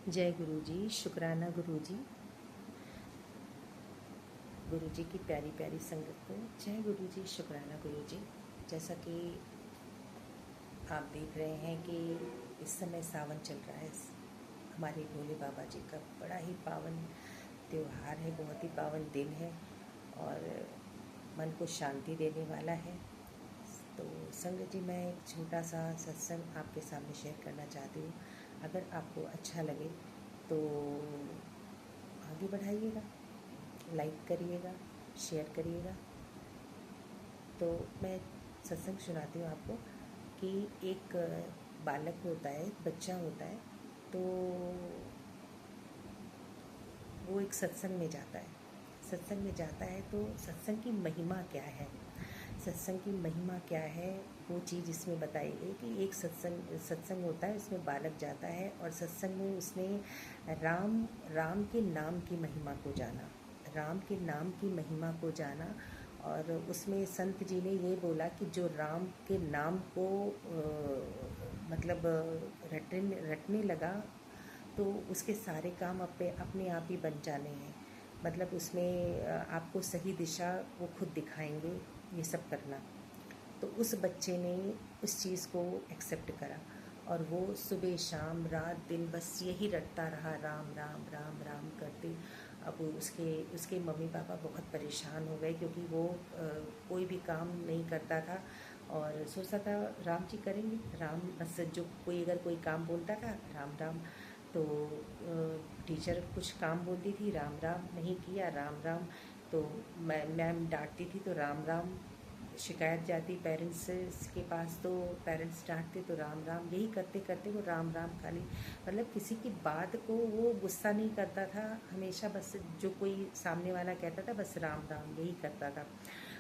जय गुरु जी, शुक्राना गुरु जी। गुरु जी की प्यारी प्यारी संगत को जय गुरु जी, शुक्राना गुरु जी। जैसा कि आप देख रहे हैं कि इस समय सावन चल रहा है। हमारे भोले बाबा जी का बड़ा ही पावन त्यौहार है, बहुत ही पावन दिन है और मन को शांति देने वाला है। तो संगत जी, मैं एक छोटा सा सत्संग आपके सामने शेयर करना चाहती हूँ। अगर आपको अच्छा लगे तो आगे बढ़ाइएगा, लाइक करिएगा, शेयर करिएगा। तो मैं सत्संग सुनाती हूँ आपको कि एक बालक होता है, एक बच्चा होता है, तो वो एक सत्संग में जाता है। सत्संग में जाता है तो सत्संग की महिमा क्या है, सत्संग की महिमा क्या है, वो चीज़ इसमें बताई गई कि एक सत्संग होता है, उसमें बालक जाता है और सत्संग में उसने राम के नाम की महिमा को जाना, राम के नाम की महिमा को जाना। और उसमें संत जी ने ये बोला कि जो राम के नाम को मतलब रटने लगा तो उसके सारे काम अपने आप ही बन जाने हैं। मतलब उसमें आपको सही दिशा वो खुद दिखाएंगे, ये सब करना। तो उस बच्चे ने उस चीज़ को एक्सेप्ट करा और वो सुबह शाम रात दिन बस यही रटता रहा, राम राम राम राम करते। अब उसके मम्मी पापा बहुत परेशान हो गए क्योंकि वो कोई भी काम नहीं करता था और सोचता था राम जी करेंगे, राम बस जो कोई काम बोलता था राम राम। तो टीचर कुछ काम बोलती थी, राम राम नहीं किया, राम राम। तो मैम डांटती थी तो राम राम, शिकायत जाती पेरेंट्स के पास तो पेरेंट्स डांटते तो राम राम, यही करते करते वो राम राम खाली, मतलब किसी की बात को वो गुस्सा नहीं करता था, हमेशा बस जो कोई सामने वाला कहता था बस राम राम यही करता था।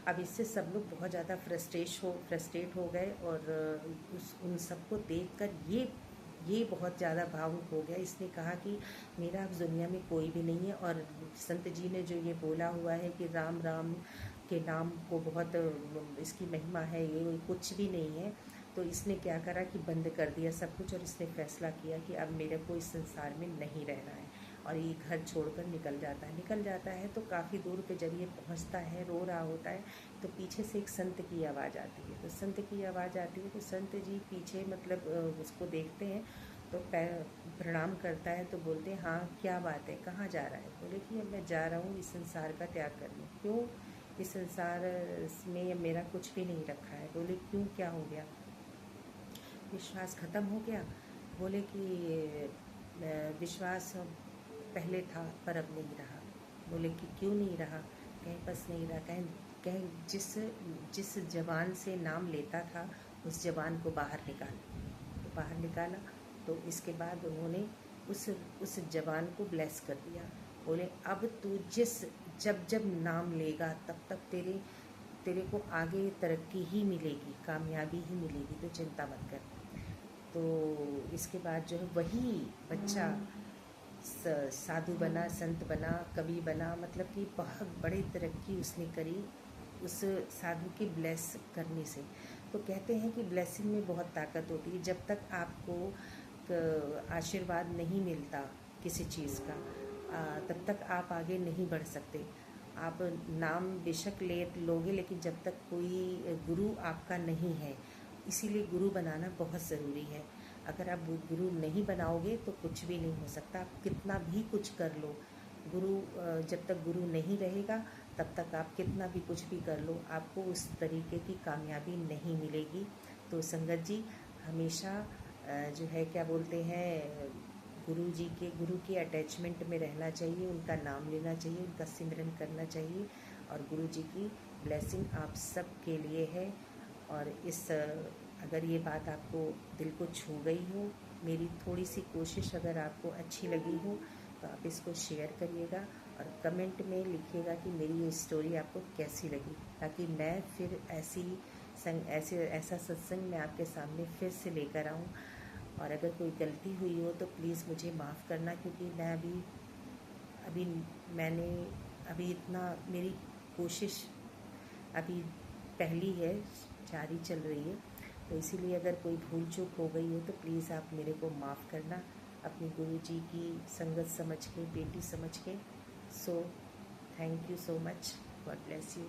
अब इससे सब लोग बहुत ज़्यादा फ्रस्ट्रेट हो गए और उन सबको देखकर ये बहुत ज़्यादा भावुक हो गया। इसने कहा कि मेरा अब दुनिया में कोई भी नहीं है और संत जी ने जो ये बोला हुआ है कि राम राम के नाम को बहुत इसकी महिमा है, ये कुछ भी नहीं है। तो इसने क्या करा कि बंद कर दिया सब कुछ और इसने फैसला किया कि अब मेरे को इस संसार में नहीं रहना है और ये घर छोड़कर निकल जाता है। तो काफ़ी दूर पे जब ये पहुंचता है, रो रहा होता है, तो पीछे से एक संत की आवाज़ आती है। तो संत की आवाज़ आती है तो संत जी पीछे मतलब उसको देखते हैं तो प्रणाम करता है तो बोलते हैं हाँ क्या बात है, कहाँ जा रहा है। बोले कि अब मैं जा रहा हूँ इस संसार का त्याग करने। क्यों? इस संसार में मेरा कुछ भी नहीं रखा है। बोले क्यों, क्या हो गया? विश्वास ख़त्म हो गया। बोले कि विश्वास पहले था पर अब नहीं रहा। बोले कि क्यों नहीं रहा? कहीं बस नहीं रहा, कहीं कहीं जिस जबान से नाम लेता था उस जबान को बाहर निकाला। तो इसके बाद उन्होंने उस जबान को ब्लेस कर दिया। बोले अब तू जब नाम लेगा तब तक तेरे को आगे तरक्की ही मिलेगी, कामयाबी ही मिलेगी, तो चिंता मत कर। तो इसके बाद जो है वही बच्चा साधु बना, संत बना, कवि बना, मतलब कि बहुत बड़ी तरक्की उसने करी उस साधु के ब्लेस करने से। तो कहते हैं कि ब्लेसिंग में बहुत ताकत होती है। जब तक आपको आशीर्वाद नहीं मिलता किसी चीज़ का तब तक आप आगे नहीं बढ़ सकते। आप नाम बेशक लोगे लेकिन जब तक कोई गुरु आपका नहीं है, इसीलिए गुरु बनाना बहुत ज़रूरी है। अगर आप गुरु नहीं बनाओगे तो कुछ भी नहीं हो सकता, आप कितना भी कुछ कर लो। जब तक गुरु नहीं रहेगा तब तक आप कितना भी कुछ भी कर लो, आपको उस तरीके की कामयाबी नहीं मिलेगी। तो संगत जी हमेशा जो है क्या बोलते हैं, गुरु के अटैचमेंट में रहना चाहिए, उनका नाम लेना चाहिए, उनका सिमरन करना चाहिए और गुरु जी की ब्लेसिंग आप सब के लिए है। और अगर ये बात आपको दिल को छू गई हो, मेरी थोड़ी सी कोशिश अगर आपको अच्छी लगी हो तो आप इसको शेयर करिएगा और कमेंट में लिखिएगा कि मेरी ये स्टोरी आपको कैसी लगी, ताकि मैं फिर ऐसा सत्संग मैं आपके सामने फिर से लेकर आऊँ। और अगर कोई गलती हुई हो तो प्लीज़ मुझे माफ़ करना, क्योंकि मैं अभी मैंने अभी इतना मेरी कोशिश अभी पहली है, जारी चल रही है। तो इसीलिए अगर कोई भूल चूक हो गई हो तो प्लीज़ आप मेरे को माफ़ करना। अपनी गुरु जी की संगत समझ के, बेटी समझ के। So thank you so much, God bless you.